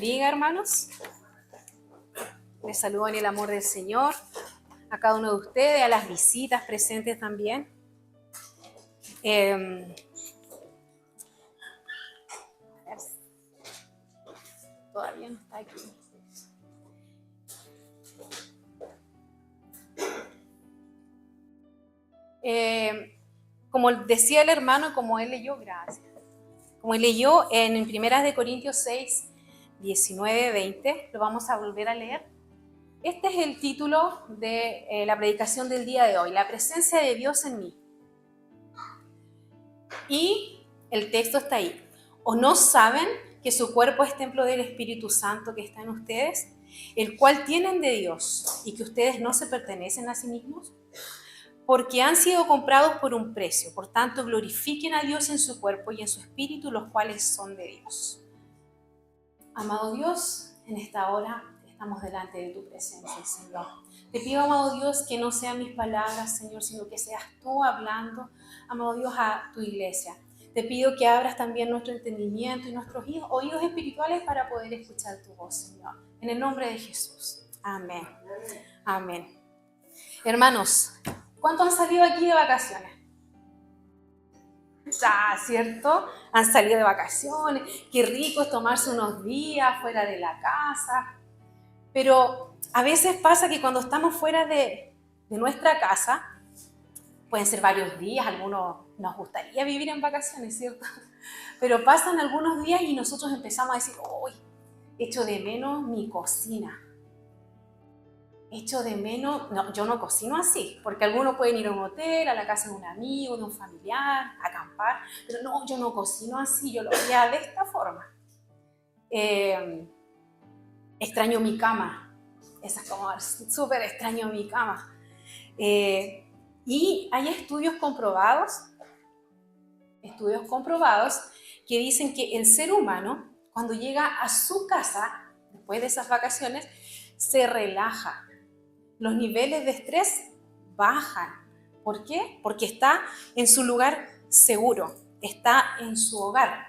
bendiga, hermanos. Les saludo en el amor del Señor a cada uno de ustedes, a las visitas presentes también. Todavía no está aquí. Como decía el hermano, como él leyó, gracias. Como él leyó en Primeras de Corintios 6, 19, 20, lo vamos a volver a leer. Este es el título de la predicación del día de hoy, la presencia de Dios en mí. Y el texto está ahí. ¿O no saben que su cuerpo es templo del Espíritu Santo que está en ustedes, el cual tienen de Dios, y que ustedes no se pertenecen a sí mismos? Porque han sido comprados por un precio. Por tanto, glorifiquen a Dios en su cuerpo y en su espíritu, los cuales son de Dios. Amado Dios, en esta hora estamos delante de tu presencia, Señor. Te pido, amado Dios, que no sean mis palabras, Señor, sino que seas tú hablando, amado Dios, a tu iglesia. Te pido que abras también nuestro entendimiento y nuestros oídos espirituales para poder escuchar tu voz, Señor. En el nombre de Jesús. Amén. Amén. Hermanos, ¿cuántos han salido aquí de vacaciones? Ya, ¿cierto? Han salido de vacaciones. Qué rico es tomarse unos días fuera de la casa. Pero a veces pasa que cuando estamos fuera de nuestra casa, pueden ser varios días, algunos nos gustaría vivir en vacaciones, ¿cierto? Pero pasan algunos días y nosotros empezamos a decir, uy, echo de menos mi cocina. Echo de menos, no, yo no cocino así, porque algunos pueden ir a un hotel, a la casa de un amigo, de un familiar, acampar, pero no, yo no cocino así, yo lo haría de esta forma. Extraño mi cama, esa es como súper extraño mi cama. Y hay estudios comprobados que dicen que el ser humano, cuando llega a su casa, después de esas vacaciones, se relaja. Los niveles de estrés bajan. ¿Por qué? Porque está en su lugar seguro, está en su hogar.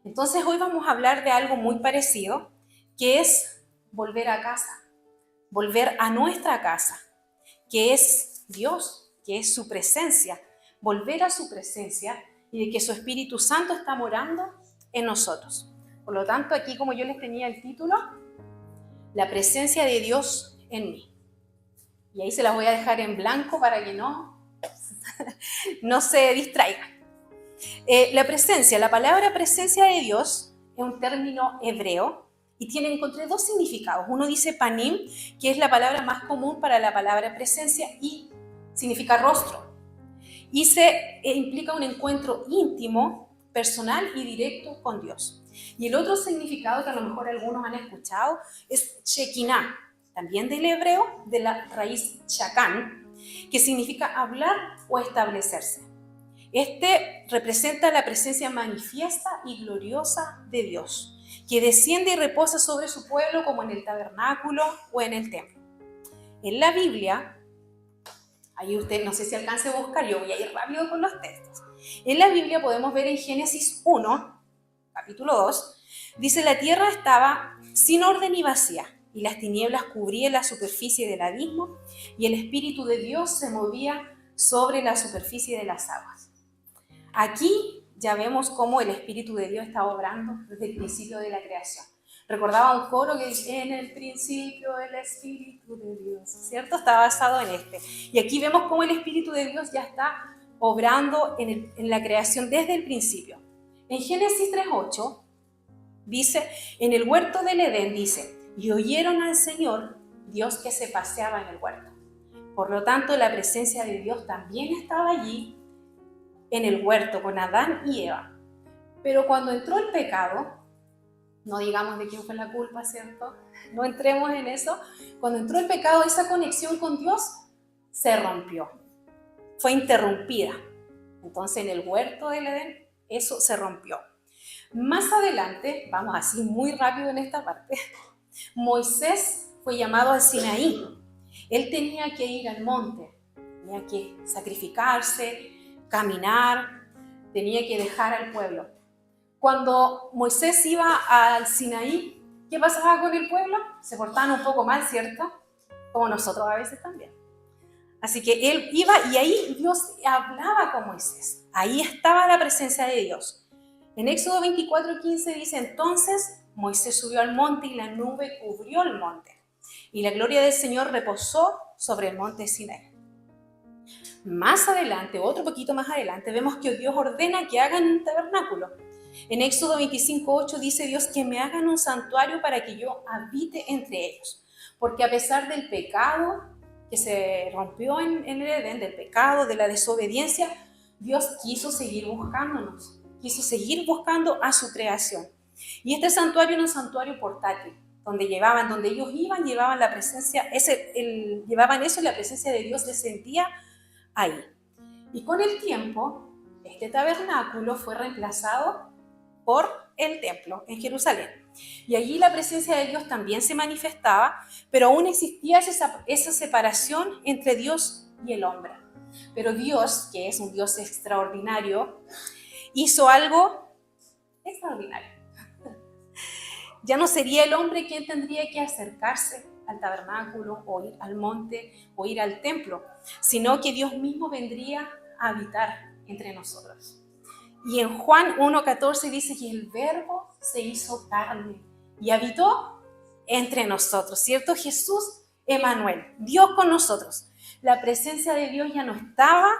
Entonces hoy vamos a hablar de algo muy parecido, que es volver a casa, volver a nuestra casa, que es Dios, que es su presencia, volver a su presencia y de que su Espíritu Santo está morando en nosotros. Por lo tanto, aquí como yo les tenía el título, la presencia de Dios en mí. Y ahí se las voy a dejar en blanco para que no se distraigan. La palabra presencia de Dios es un término hebreo y encontré dos significados. Uno dice panim, que es la palabra más común para la palabra presencia y significa rostro. Y implica un encuentro íntimo, personal y directo con Dios. Y el otro significado que a lo mejor algunos han escuchado es shekinah, también del hebreo, de la raíz shakán, que significa hablar o establecerse. Este representa la presencia manifiesta y gloriosa de Dios, que desciende y reposa sobre su pueblo como en el tabernáculo o en el templo. En la Biblia, ahí usted no sé si alcance a buscar, yo voy a ir rápido con los textos. En la Biblia podemos ver en Génesis 1, capítulo 2, dice: la tierra estaba sin orden y vacía, y las tinieblas cubrían la superficie del abismo, y el Espíritu de Dios se movía sobre la superficie de las aguas. Aquí ya vemos cómo el Espíritu de Dios está obrando desde el principio de la creación. Recordaba un coro que dice: en el principio el Espíritu de Dios, ¿cierto? Está basado en este. Y aquí vemos cómo el Espíritu de Dios ya está obrando en la creación desde el principio. En Génesis 3:8 dice: en el huerto del Edén, dice, y oyeron al Señor Dios que se paseaba en el huerto. Por lo tanto, la presencia de Dios también estaba allí en el huerto con Adán y Eva. Pero cuando entró el pecado, no digamos de quién fue la culpa, ¿cierto? No entremos en eso. Cuando entró el pecado, esa conexión con Dios se rompió, fue interrumpida. Entonces en el huerto del Edén eso se rompió. Más adelante, vamos así muy rápido en esta parte, Moisés fue llamado al Sinaí. Él tenía que ir al monte, tenía que sacrificarse, caminar, tenía que dejar al pueblo. Cuando Moisés iba al Sinaí, ¿Qué pasaba con el pueblo? Se portaban un poco mal, ¿cierto? Como nosotros a veces también. Así que él iba y ahí Dios hablaba con Moisés. Ahí estaba la presencia de Dios. En Éxodo 24:15 dice, entonces Moisés subió al monte y la nube cubrió el monte. Y la gloria del Señor reposó sobre el monte Sinaí. Más adelante, otro poquito más adelante, vemos que Dios ordena que hagan un tabernáculo. En Éxodo 25:8 dice Dios que me hagan un santuario para que yo habite entre ellos. Porque a pesar del pecado que se rompió en el Edén, del pecado, de la desobediencia, Dios quiso seguir buscándonos, quiso seguir buscando a su creación. Y este santuario era un santuario portátil, donde ellos iban, llevaban la presencia, llevaban eso y la presencia de Dios descendía ahí. Y con el tiempo, este tabernáculo fue reemplazado por el templo en Jerusalén. Y allí la presencia de Dios también se manifestaba, pero aún existía esa separación entre Dios y el hombre. Pero Dios, que es un Dios extraordinario, hizo algo extraordinario. Ya no sería el hombre quien tendría que acercarse al tabernáculo o ir al monte o ir al templo, sino que Dios mismo vendría a habitar entre nosotros. Y en Juan 1:14 dice que el Verbo se hizo carne y habitó entre nosotros, ¿cierto? Jesús, Emmanuel, Dios con nosotros. La presencia de Dios ya no estaba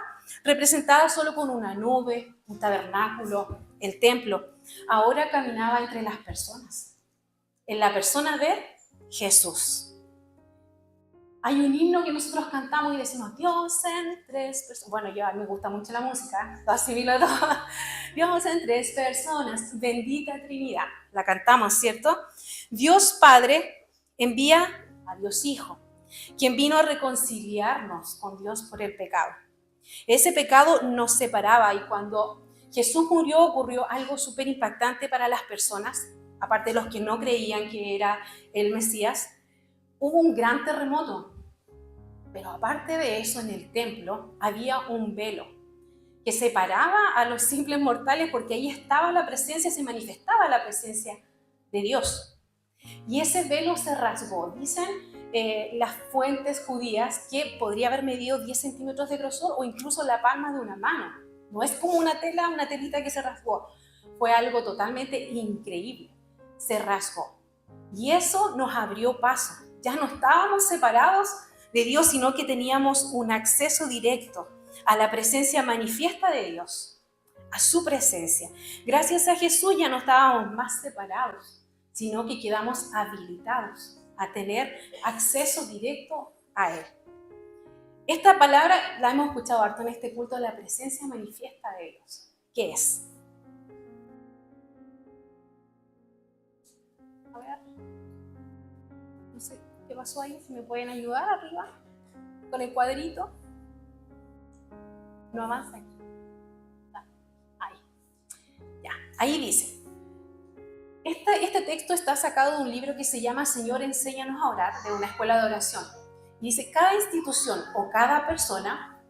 representada solo con una nube, un tabernáculo, el templo. Ahora caminaba entre las personas, en la persona de Jesús. Hay un himno que nosotros cantamos y decimos, Dios en tres personas. Bueno, a mí me gusta mucho la música, lo asimilo todo. Dios en tres personas, bendita Trinidad. La cantamos, ¿cierto? Dios Padre envía a Dios Hijo, quien vino a reconciliarnos con Dios por el pecado. Ese pecado nos separaba y cuando Jesús murió ocurrió algo súper impactante para las personas, aparte de los que no creían que era el Mesías. Hubo un gran terremoto, pero aparte de eso, en el templo había un velo que separaba a los simples mortales porque ahí estaba la presencia, se manifestaba la presencia de Dios. Y ese velo se rasgó. Dicen las fuentes judías que podría haber medido 10 centímetros de grosor o incluso la palma de una mano. No es como una telita que se rasgó. Fue algo totalmente increíble. Se rasgó. Y eso nos abrió paso. Ya no estábamos separados de Dios, sino que teníamos un acceso directo a la presencia manifiesta de Dios, a su presencia. Gracias a Jesús ya no estábamos más separados, sino que quedamos habilitados a tener acceso directo a Él. Esta palabra la hemos escuchado harto en este culto, la presencia manifiesta de Dios. ¿Qué es? A ver, no sé qué pasó ahí, si me pueden ayudar arriba con el cuadrito. No avanza aquí. Ahí. Ya, ahí dice. Este texto está sacado de un libro que se llama Señor, enséñanos a orar, de una escuela de oración. Y dice, cada institución o cada persona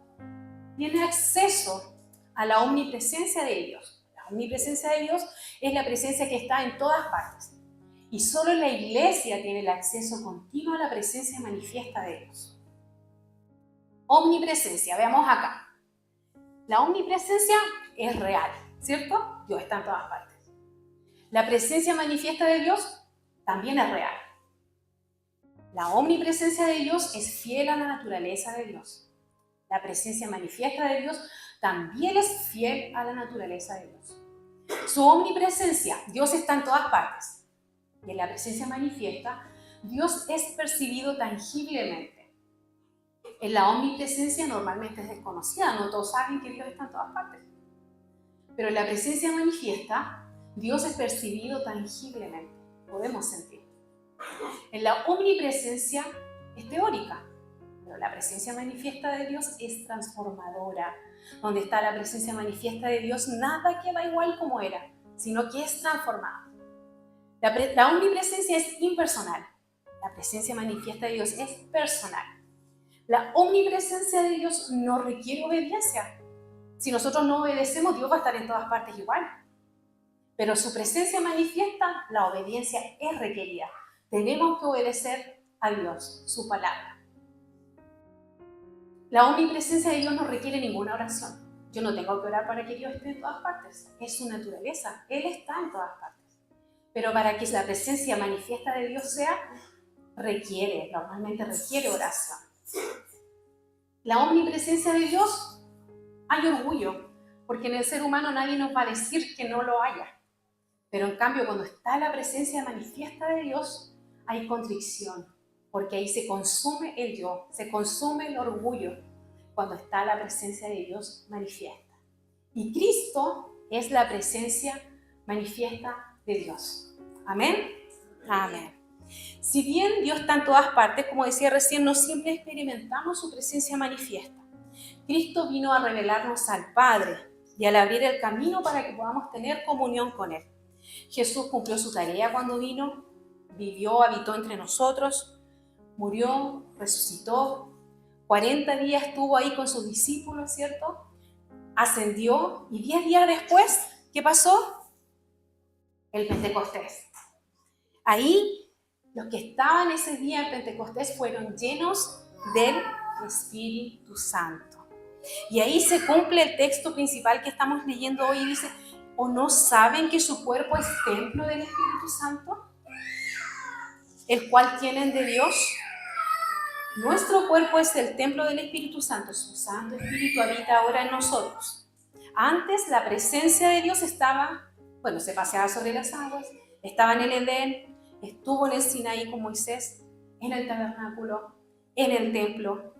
tiene acceso a la omnipresencia de Dios. La omnipresencia de Dios es la presencia que está en todas partes. Y solo la iglesia tiene el acceso continuo a la presencia manifiesta de Dios. Omnipresencia, veamos acá. La omnipresencia es real, ¿cierto? Dios está en todas partes. La presencia manifiesta de Dios también es real. La omnipresencia de Dios es fiel a la naturaleza de Dios. La presencia manifiesta de Dios también es fiel a la naturaleza de Dios. Su omnipresencia, Dios está en todas partes. Y en la presencia manifiesta, Dios es percibido tangiblemente. En la omnipresencia normalmente es desconocida, no todos saben que Dios está en todas partes. Pero en la presencia manifiesta, Dios es percibido tangiblemente, podemos sentir. En la omnipresencia es teórica, pero la presencia manifiesta de Dios es transformadora. Donde está la presencia manifiesta de Dios, nada queda igual como era, sino que es transformado. La omnipresencia es impersonal, la presencia manifiesta de Dios es personal. La omnipresencia de Dios no requiere obediencia. Si nosotros no obedecemos, Dios va a estar en todas partes igual. Pero su presencia manifiesta, la obediencia es requerida. Tenemos que obedecer a Dios, su palabra. La omnipresencia de Dios no requiere ninguna oración. Yo no tengo que orar para que Dios esté en todas partes. Es su naturaleza. Él está en todas partes. Pero para que la presencia manifiesta de Dios sea, normalmente requiere oración. La omnipresencia de Dios, hay orgullo, porque en el ser humano nadie nos va a decir que no lo haya. Pero en cambio, cuando está la presencia manifiesta de Dios, hay contrición, porque ahí se consume el yo, se consume el orgullo, cuando está la presencia de Dios manifiesta. Y Cristo es la presencia manifiesta de Dios. ¿Amén? Amén. Si bien Dios está en todas partes, como decía recién, no siempre experimentamos su presencia manifiesta. Cristo vino a revelarnos al Padre y al abrir el camino para que podamos tener comunión con Él. Jesús cumplió su tarea cuando vino, vivió, habitó entre nosotros, murió, resucitó, 40 días estuvo ahí con sus discípulos, ¿cierto? Ascendió y 10 días después, ¿qué pasó? El Pentecostés. Ahí, los que estaban ese día en Pentecostés fueron llenos del Espíritu Santo. Y ahí se cumple el texto principal que estamos leyendo hoy y dice, ¿o no saben que su cuerpo es templo del Espíritu Santo? El cual tienen de Dios. Nuestro cuerpo es el templo del Espíritu Santo. Su Santo Espíritu habita ahora en nosotros. Antes la presencia de Dios estaba, se paseaba sobre las aguas, estaba en el Edén, estuvo en el Sinaí con Moisés, en el tabernáculo, en el templo.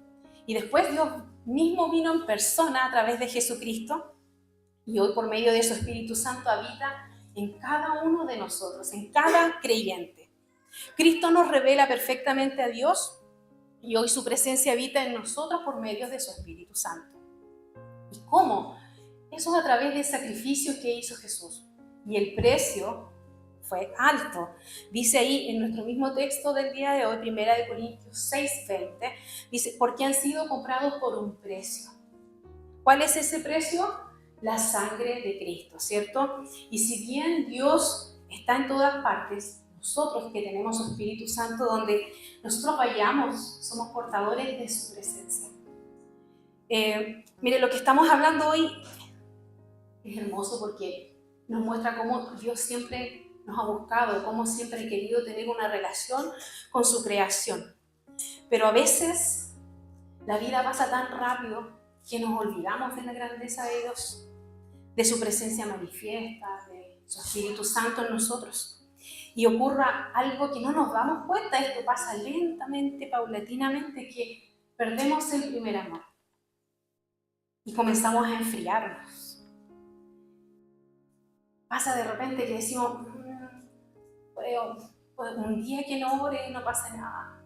Y después Dios mismo vino en persona a través de Jesucristo y hoy por medio de su Espíritu Santo habita en cada uno de nosotros, en cada creyente. Cristo nos revela perfectamente a Dios y hoy su presencia habita en nosotros por medio de su Espíritu Santo. ¿Y cómo? Eso es a través del sacrificio que hizo Jesús. Y el precio fue alto. Dice ahí en nuestro mismo texto del día de hoy, 1 Corintios 6:20, dice, porque han sido comprados por un precio. ¿Cuál es ese precio? La sangre de Cristo, ¿cierto? Y si bien Dios está en todas partes, nosotros que tenemos su Espíritu Santo, donde nosotros vayamos, somos portadores de su presencia. Mire, lo que estamos hablando hoy es hermoso porque nos muestra cómo Dios siempre nos ha buscado, cómo siempre ha querido tener una relación con su creación. Pero a veces la vida pasa tan rápido que nos olvidamos de la grandeza de Dios, de su presencia manifiesta, de su Espíritu Santo en nosotros. Y ocurra algo que no nos damos cuenta, esto pasa lentamente, paulatinamente, que perdemos el primer amor y comenzamos a enfriarnos. Pasa de repente que decimos, un día que no ore no pasa nada,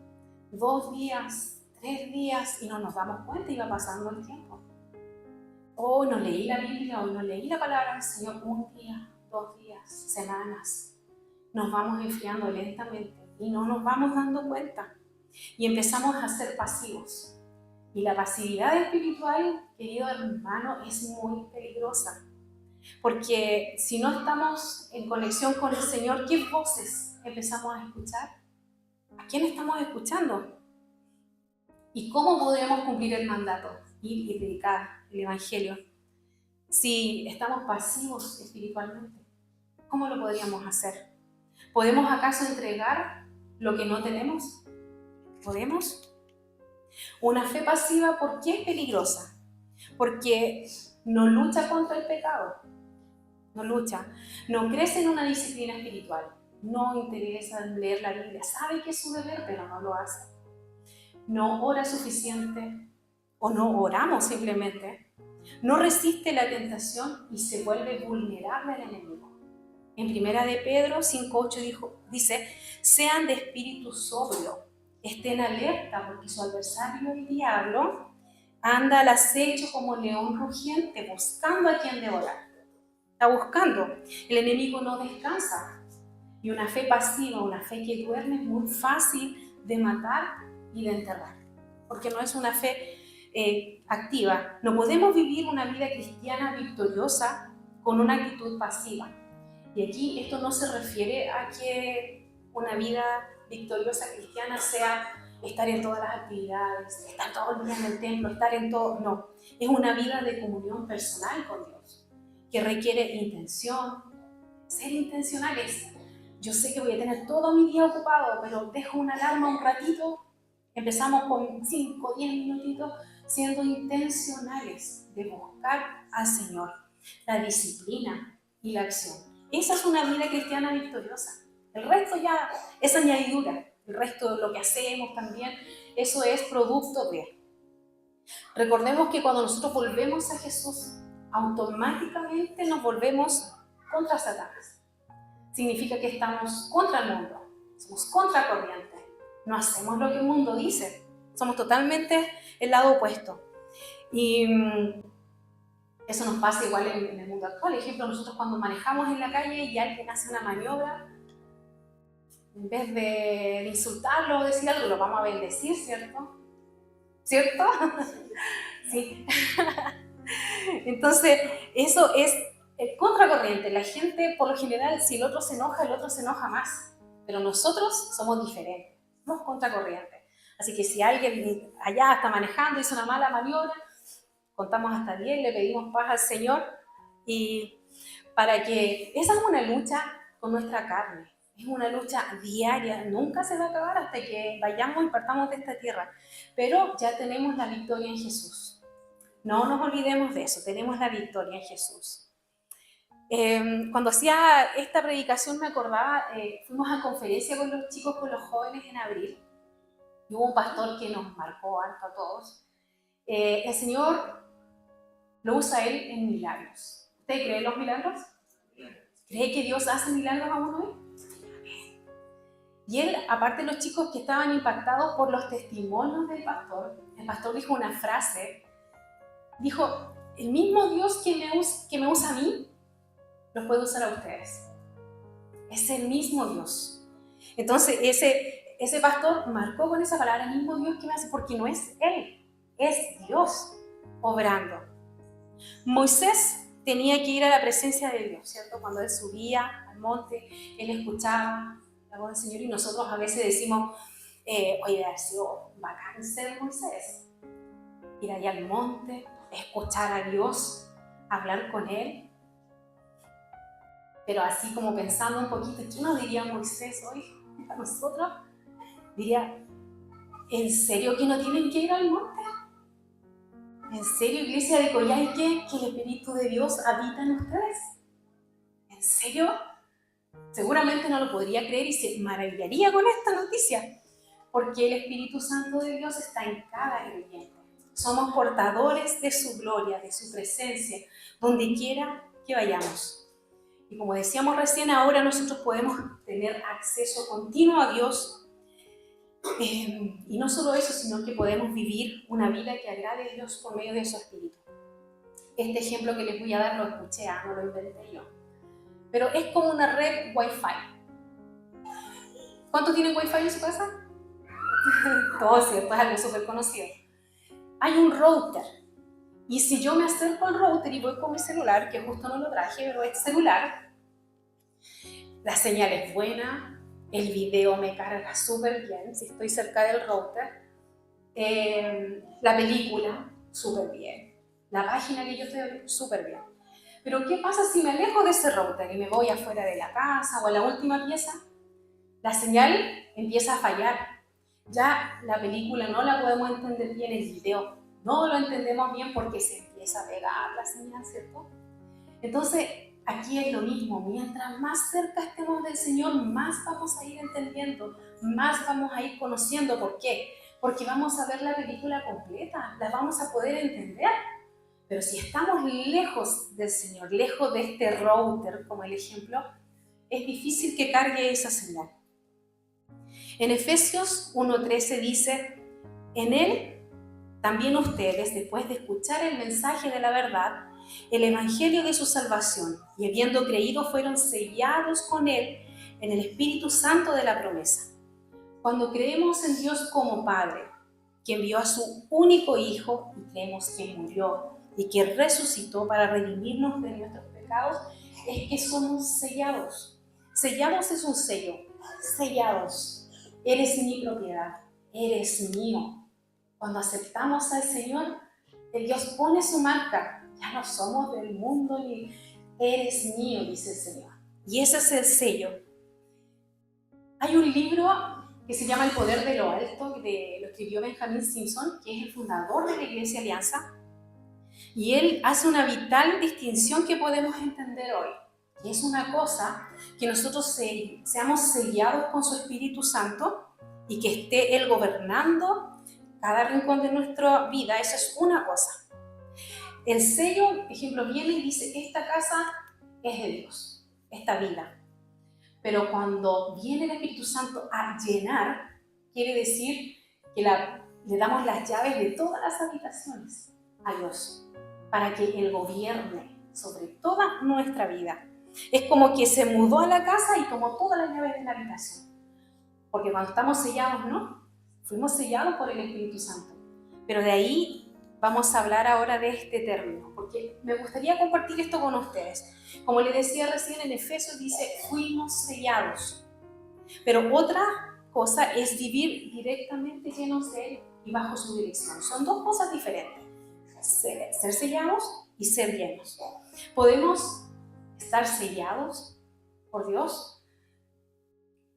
2 días, 3 días y no nos damos cuenta y va pasando el tiempo. Hoy no leí la Biblia, hoy no leí la palabra del Señor, 1 día, 2 días, semanas. Nos vamos enfriando lentamente y no nos vamos dando cuenta y empezamos a ser pasivos. Y la pasividad espiritual, querido hermano, es muy peligrosa, porque si no estamos en conexión con el Señor, ¿qué voces empezamos a escuchar? ¿A quién estamos escuchando? ¿Y cómo podemos cumplir el mandato? Ir y predicar el Evangelio. Si estamos pasivos espiritualmente, ¿cómo lo podríamos hacer? ¿Podemos acaso entregar lo que no tenemos? ¿Podemos? Una fe pasiva, ¿por qué es peligrosa? Porque no lucha contra el pecado, no lucha, no crece en una disciplina espiritual, no interesa leer la Biblia, sabe que es su deber, pero no lo hace. No ora suficiente o no oramos simplemente, no resiste la tentación y se vuelve vulnerable al enemigo. En 1 de Pedro 5:8 dice, sean de espíritu sobrio, estén alerta porque su adversario el diablo anda al acecho como león rugiente buscando a quien devorar. Está buscando, el enemigo no descansa y una fe pasiva, una fe que duerme es muy fácil de matar y de enterrar, porque no es una fe activa. No podemos vivir una vida cristiana victoriosa con una actitud pasiva. Y aquí esto no se refiere a que una vida victoriosa cristiana sea estar en todas las actividades, estar todo el día en el templo, estar en todo. No, es una vida de comunión personal con Dios, que requiere intención, ser intencionales. Yo sé que voy a tener todo mi día ocupado, pero dejo una alarma un ratito, empezamos con 5 o 10 minutitos, siendo intencionales de buscar al Señor, la disciplina y la acción. Esa es una vida cristiana victoriosa. El resto ya es añadidura, el resto de lo que hacemos también, eso es producto de. Recordemos que cuando nosotros volvemos a Jesús, automáticamente nos volvemos contra Satanás. Significa que estamos contra el mundo, somos contracorriente, no hacemos lo que el mundo dice, somos totalmente el lado opuesto. Y eso nos pasa igual en el mundo actual. Por ejemplo, nosotros cuando manejamos en la calle y alguien hace una maniobra, en vez de insultarlo o decir algo, lo vamos a bendecir, ¿cierto? ¿Cierto? Sí. Entonces, eso es el contracorriente. La gente, por lo general, si el otro se enoja más. Pero nosotros somos diferentes, somos contracorriente. Así que si alguien allá está manejando, hizo una mala maniobra, contamos hasta 10, le pedimos paz al Señor, y para que esa es una lucha con nuestra carne, es una lucha diaria, nunca se va a acabar hasta que vayamos y partamos de esta tierra, pero ya tenemos la victoria en Jesús. No nos olvidemos de eso, tenemos la victoria en Jesús. Cuando hacía esta predicación me acordaba, fuimos a conferencia con los chicos, con los jóvenes en abril, y hubo un pastor que nos marcó harto a todos. El Señor lo usa Él en milagros. ¿Usted cree en los milagros? ¿Cree que Dios hace milagros aún hoy? Y él, aparte de los chicos que estaban impactados por los testimonios del pastor, el pastor dijo una frase, dijo, el mismo Dios que me usa a mí, los puede usar a ustedes. Es el mismo Dios. Entonces ese pastor marcó con esa palabra, el mismo Dios que me hace, porque no es Él, es Dios obrando. Moisés tenía que ir a la presencia de Dios, ¿cierto? Cuando él subía al monte, él escuchaba la voz del Señor, y nosotros a veces decimos, oye, ha sido bacán ser Moisés, ir allá al monte, escuchar a Dios, hablar con Él. Pero así como pensando un poquito, ¿qué nos diría Moisés hoy a nosotros? Diría, ¿en serio que no tienen que ir al monte? ¿En serio, iglesia de Coyhaique, que el Espíritu de Dios habita en ustedes? ¿En serio? Seguramente no lo podría creer y se maravillaría con esta noticia, porque el Espíritu Santo de Dios está en cada creyente. Somos portadores de su gloria, de su presencia, donde quiera que vayamos. Y como decíamos recién, ahora nosotros podemos tener acceso continuo a Dios. Y no solo eso, sino que podemos vivir una vida que agrade a Dios por medio de su Espíritu. Este ejemplo que les voy a dar lo escuché, no lo inventé yo. Pero es como una red Wi-Fi. ¿Cuántos tienen Wi-Fi en su casa? Todos, ¿cierto? Es algo súper conocido. Hay un router. Y si yo me acerco al router y voy con mi celular, que justo no lo traje, pero es celular, la señal es buena, el video me carga súper bien si estoy cerca del router, la película súper bien, la página que yo estoy súper bien. Pero ¿qué pasa si me alejo de ese router y me voy afuera de la casa o a la última pieza? La señal empieza a fallar. Ya la película no la podemos entender bien, el video no lo entendemos bien porque se empieza a pegar la señal, ¿cierto? Entonces, aquí es lo mismo, mientras más cerca estemos del Señor, más vamos a ir entendiendo, más vamos a ir conociendo. ¿Por qué? Porque vamos a ver la película completa, la vamos a poder entender. Pero si estamos lejos del Señor, lejos de este router, como el ejemplo, es difícil que cargue esa señal. En Efesios 1:13 dice, en Él también ustedes, después de escuchar el mensaje de la verdad, el evangelio de su salvación, y habiendo creído, fueron sellados con Él en el Espíritu Santo de la promesa. Cuando creemos en Dios como Padre, que envió a su único Hijo, y creemos que murió y que resucitó para redimirnos de nuestros pecados, es que somos sellados. Sellados es un sello, sellados. Eres mi propiedad, eres mío. Cuando aceptamos al Señor, el Dios pone su marca. Ya no somos del mundo ni eres mío, dice el Señor. Y ese es el sello. Hay un libro que se llama El Poder de lo Alto, que lo escribió Benjamin Simpson, que es el fundador de la Iglesia Alianza. Y él hace una vital distinción que podemos entender hoy. Y es una cosa que nosotros seamos sellados con su Espíritu Santo y que esté Él gobernando cada rincón de nuestra vida. Eso es una cosa. El sello, por ejemplo, viene y dice, esta casa es de Dios, esta vida. Pero cuando viene el Espíritu Santo a llenar, quiere decir que le damos las llaves de todas las habitaciones a Dios, para que Él gobierne sobre toda nuestra vida. Es como que se mudó a la casa y tomó todas las llaves de la habitación. Porque cuando estamos sellados, no, fuimos sellados por el Espíritu Santo. Pero de ahí vamos a hablar ahora de este término, porque me gustaría compartir esto con ustedes. Como les decía recién, en Efesios dice, fuimos sellados. Pero otra cosa es vivir directamente llenos de Él y bajo su dirección. Son dos cosas diferentes. Ser sellados y ser llenos. Podemos estar sellados por Dios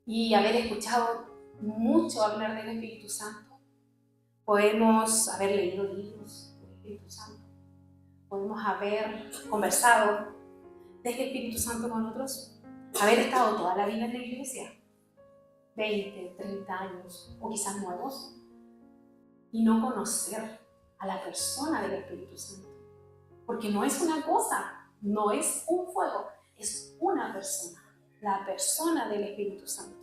y haber escuchado mucho hablar del Espíritu Santo. Podemos haber leído libros del Espíritu Santo. Podemos haber conversado del Espíritu Santo con otros. Haber estado toda la vida en la iglesia, 20, 30 años o quizás nuevos, y no conocer a la persona del Espíritu Santo. Porque no es una cosa, no es un fuego, es una persona, la persona del Espíritu Santo.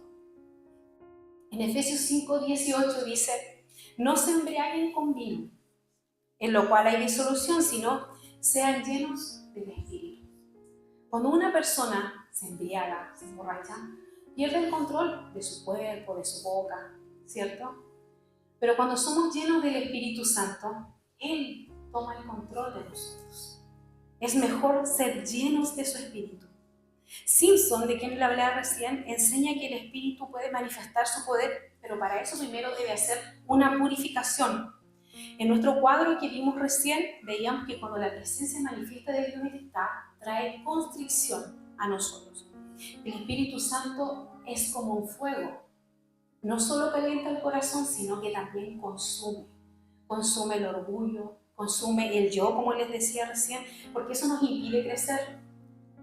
En Efesios 5:18 dice, no se embriaguen con vino, en lo cual hay disolución, sino sean llenos del Espíritu. Cuando una persona se embriaga, se emborracha, pierde el control de su cuerpo, de su boca, ¿cierto? Pero cuando somos llenos del Espíritu Santo, Él toma el control de nosotros. Es mejor ser llenos de su Espíritu. Simpson, de quien le hablaba recién, enseña que el Espíritu puede manifestar su poder, pero para eso primero debe hacer una purificación. En nuestro cuadro que vimos recién, veíamos que cuando la presencia manifiesta de Dios está, trae constricción a nosotros. El Espíritu Santo es como un fuego. No solo calienta el corazón, sino que también consume. Consume el orgullo, consume el yo, como les decía recién, porque eso nos impide crecer.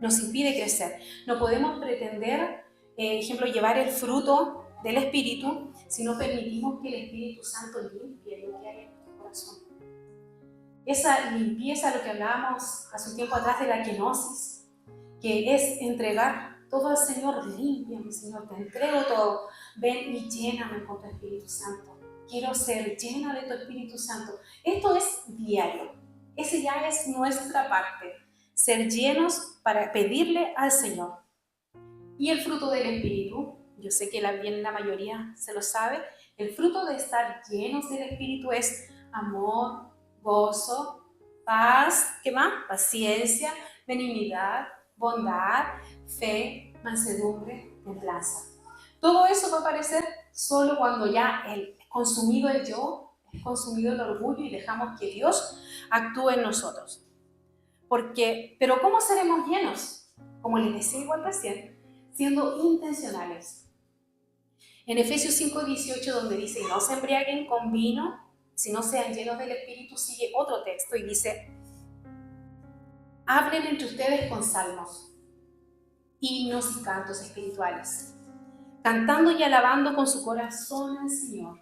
Nos impide crecer. No podemos pretender, ejemplo, llevar el fruto del Espíritu si no permitimos que el Espíritu Santo limpie lo que hay en nuestro corazón. Esa limpieza, lo que hablábamos hace un tiempo atrás de la kenosis, que es entregar todo al Señor. Límpiame, Señor, te entrego todo. Ven y lléname con tu Espíritu Santo. Quiero ser llena de tu Espíritu Santo. Esto es diario. Ese ya es nuestra parte. Ser llenos para pedirle al Señor. Y el fruto del Espíritu, yo sé que bien la mayoría se lo sabe, el fruto de estar llenos del Espíritu es amor, gozo, paz, ¿qué más? Paciencia, benignidad, bondad, fe, mansedumbre, templanza. Todo eso va a aparecer solo cuando ya consumido el yo, es consumido el orgullo y dejamos que Dios actúe en nosotros. Pero ¿cómo seremos llenos? Como les decía igual recién, siendo intencionales. En Efesios 5:18, donde dice, no se embriaguen con vino, sino sean llenos del Espíritu, sigue otro texto y dice, hablen entre ustedes con salmos, himnos y cantos espirituales, cantando y alabando con su corazón al Señor.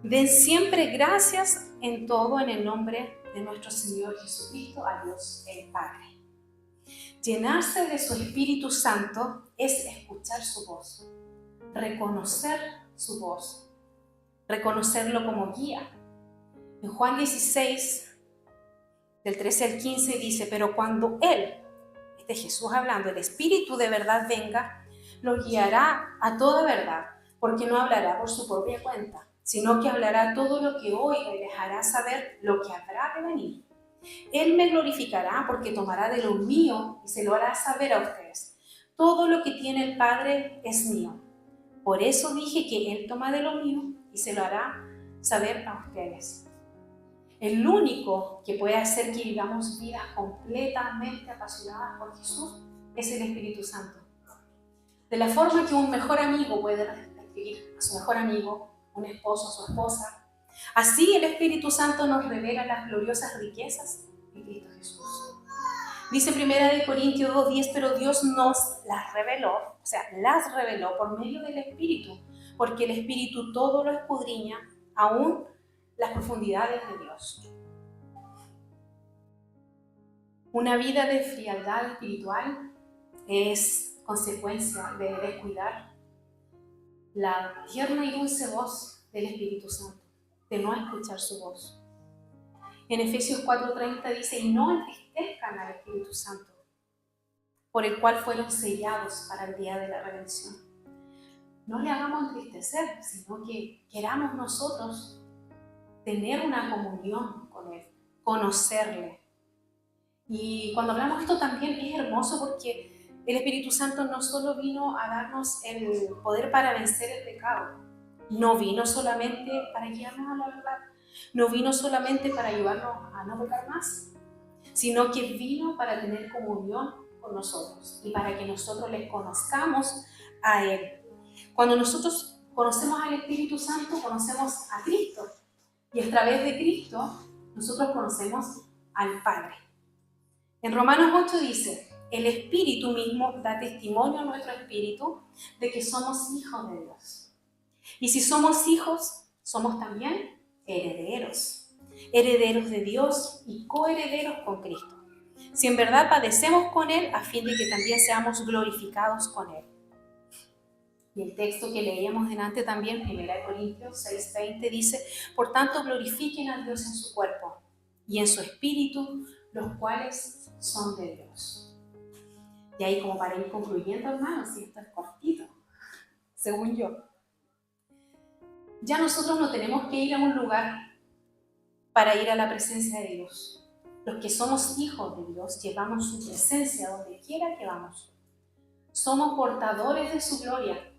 Den siempre gracias en todo en el nombre de nuestro Señor Jesucristo, a Dios el Padre. Llenarse de su Espíritu Santo es escuchar su voz, reconocer su voz, reconocerlo como guía. En Juan 16, del 13 al 15 dice, pero cuando Él, este Jesús hablando, el Espíritu de verdad venga, lo guiará a toda verdad, porque no hablará por su propia cuenta, sino que hablará todo lo que oiga y dejará saber lo que habrá de venir. Él me glorificará porque tomará de lo mío y se lo hará saber a ustedes. Todo lo que tiene el Padre es mío. Por eso dije que Él toma de lo mío y se lo hará saber a ustedes. El único que puede hacer que vivamos vidas completamente apasionadas por Jesús es el Espíritu Santo. De la forma que un mejor amigo puede describir a su mejor amigo, un esposo a su esposa, así el Espíritu Santo nos revela las gloriosas riquezas de Cristo Jesús. Dice 1 Corintios 2:10, pero Dios nos las reveló, las reveló por medio del Espíritu, porque el Espíritu todo lo escudriña, aún las profundidades de Dios. Una vida de frialdad espiritual es consecuencia de descuidar la tierna y dulce voz del Espíritu Santo, de no escuchar su voz. En Efesios 4:30 dice, y no entristezcan al Espíritu Santo, por el cual fueron sellados para el día de la redención. No le hagamos entristecer, sino que queramos nosotros tener una comunión con Él, conocerle. Y cuando hablamos de esto también es hermoso porque el Espíritu Santo no solo vino a darnos el poder para vencer el pecado, no vino solamente para guiarnos a la verdad, no vino solamente para ayudarnos a no pecar más, sino que vino para tener comunión con nosotros y para que nosotros les conozcamos a Él. Cuando nosotros conocemos al Espíritu Santo, conocemos a Cristo. Y a través de Cristo, nosotros conocemos al Padre. En Romanos 8 dice, el Espíritu mismo da testimonio a nuestro espíritu de que somos hijos de Dios. Y si somos hijos, somos también herederos. Herederos de Dios y coherederos con Cristo. Si en verdad padecemos con Él, a fin de que también seamos glorificados con Él. Y el texto que leíamos delante también, 1 Corintios 6:20, dice, por tanto glorifiquen a Dios en su cuerpo y en su espíritu, los cuales son de Dios. Y ahí como para ir concluyendo, hermanos, y esto es cortito, según yo. Ya nosotros no tenemos que ir a un lugar para ir a la presencia de Dios. Los que somos hijos de Dios llevamos su presencia donde quiera que vamos. Somos portadores de su gloria.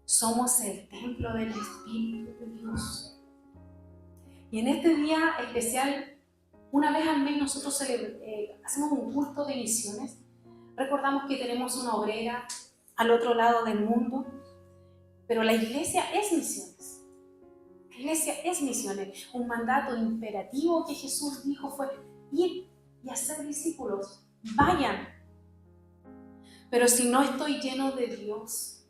Somos el templo del Espíritu de Dios. Y en este día especial, una vez al mes nosotros hacemos un culto de misiones. Recordamos que tenemos una obrera al otro lado del mundo, pero la iglesia es misiones. La iglesia es misiones. Un mandato imperativo que Jesús dijo fue ir y hacer discípulos. Vayan. Pero si no estoy lleno de Dios,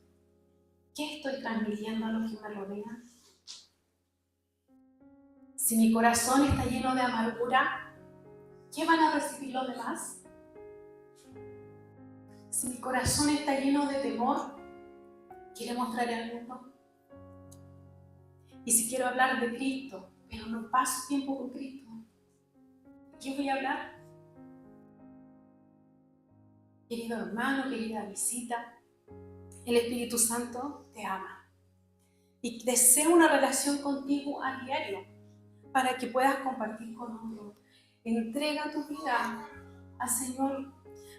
¿qué estoy transmitiendo a los que me rodean? Si mi corazón está lleno de amargura, ¿qué van a recibir los demás? Si mi corazón está lleno de temor, ¿qué le mostraré al mundo? Y si quiero hablar de Cristo, pero no paso tiempo con Cristo, ¿de qué voy a hablar? Querido hermano, querida visita, el Espíritu Santo te ama y desea una relación contigo a diario para que puedas compartir con otros. Entrega tu vida al Señor,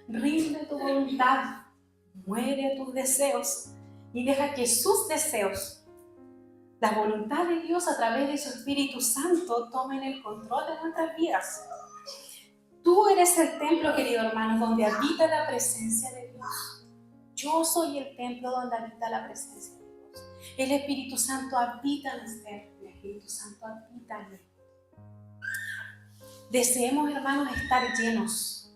rinde tu voluntad, muere a tus deseos y deja que sus deseos, la voluntad de Dios a través de su Espíritu Santo, tomen el control de nuestras vidas. Tú eres el templo, querido hermano, donde habita la presencia de Dios. Yo soy el templo donde habita la presencia de Dios. El Espíritu Santo habita en usted. El Espíritu Santo habita en mí. Deseemos, hermanos, estar llenos.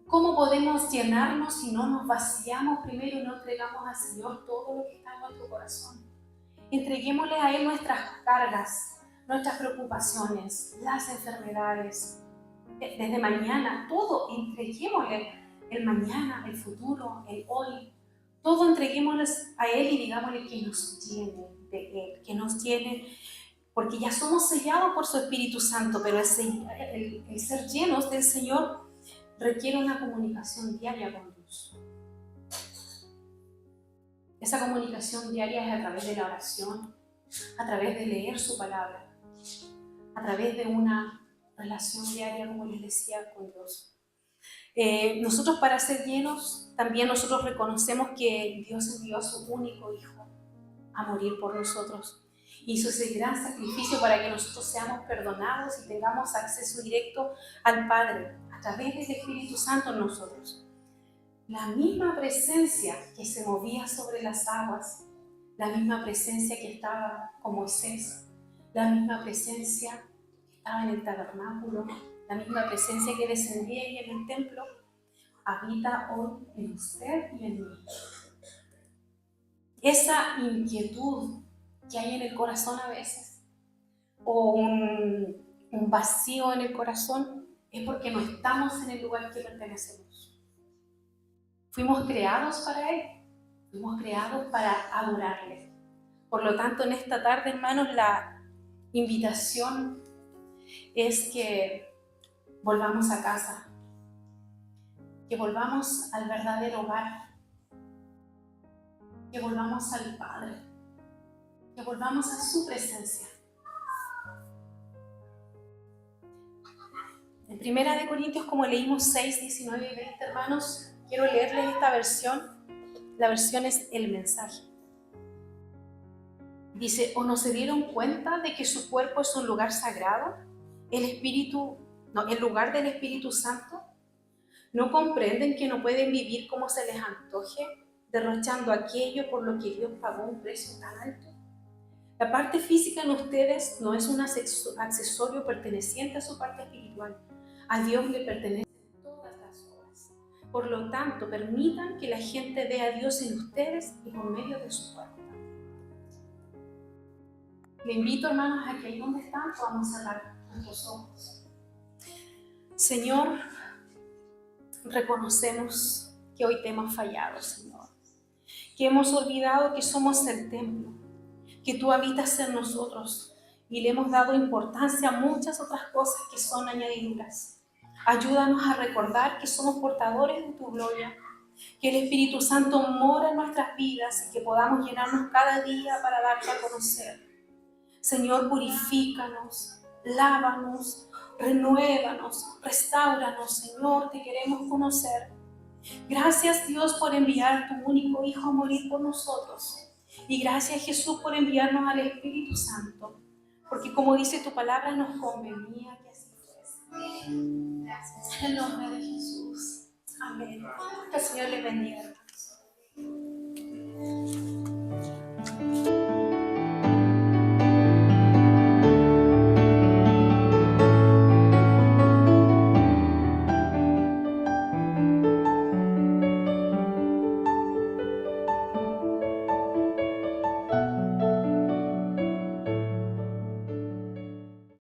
¿Cómo podemos llenarnos si no nos vaciamos primero y no entregamos al Señor todo lo que está en nuestro corazón? Entreguémosle a Él nuestras cargas, nuestras preocupaciones, las enfermedades. Desde mañana, todo, entreguémosle el mañana, el futuro, el hoy. Todo entreguémosle a Él y digámosle que nos llene de Él, que nos llene, porque ya somos sellados por su Espíritu Santo, pero el ser llenos del Señor requiere una comunicación diaria con Dios. Esa comunicación diaria es a través de la oración, a través de leer su palabra, a través de una relación diaria, como les decía, con Dios. Nosotros, para ser llenos, también nosotros reconocemos que Dios envió a su único Hijo a morir por nosotros. Hizo ese gran sacrificio para que nosotros seamos perdonados y tengamos acceso directo al Padre a través del Espíritu Santo en nosotros. La misma presencia que se movía sobre las aguas, la misma presencia que estaba con Moisés, la misma presencia que estaba en el tabernáculo, la misma presencia que descendía ahí en el templo, habita hoy en usted y en mí. Esa inquietud que hay en el corazón a veces, o un vacío en el corazón, es porque no estamos en el lugar que pertenecemos. Fuimos creados para Él, fuimos creados para adorarle. Por lo tanto, en esta tarde, hermanos, la invitación es que volvamos a casa, que volvamos al verdadero hogar, que volvamos al Padre, que volvamos a su presencia. En 1 Corintios, como leímos 6, 19 y 20, hermanos, quiero leerles esta versión. La versión es el mensaje. Dice: ¿o no se dieron cuenta de que su cuerpo es un lugar sagrado? El lugar del Espíritu Santo. ¿No comprenden que no pueden vivir como se les antoje, derrochando aquello por lo que Dios pagó un precio tan alto? La parte física en ustedes no es un accesorio perteneciente a su parte espiritual. A Dios le pertenecen todas las obras. Por lo tanto, permitan que la gente vea a Dios en ustedes y por medio de su cuerpo. Le invito, hermanos, a que ahí donde están podamos cerrar nuestros ojos. Señor, reconocemos que hoy te hemos fallado, Señor. Que hemos olvidado que somos el templo, que tú habitas en nosotros y le hemos dado importancia a muchas otras cosas que son añadiduras. Ayúdanos a recordar que somos portadores de tu gloria, que el Espíritu Santo mora en nuestras vidas y que podamos llenarnos cada día para darte a conocer. Señor, purifícanos, lávanos, renuévanos, restáuranos, Señor, te queremos conocer. Gracias, Dios, por enviar a tu único Hijo a morir por nosotros. Y gracias, Jesús, por enviarnos al Espíritu Santo, porque como dice tu palabra, nos convenía que así fuese. Gracias. En el nombre de Jesús. Amén. Que el Señor les bendiga.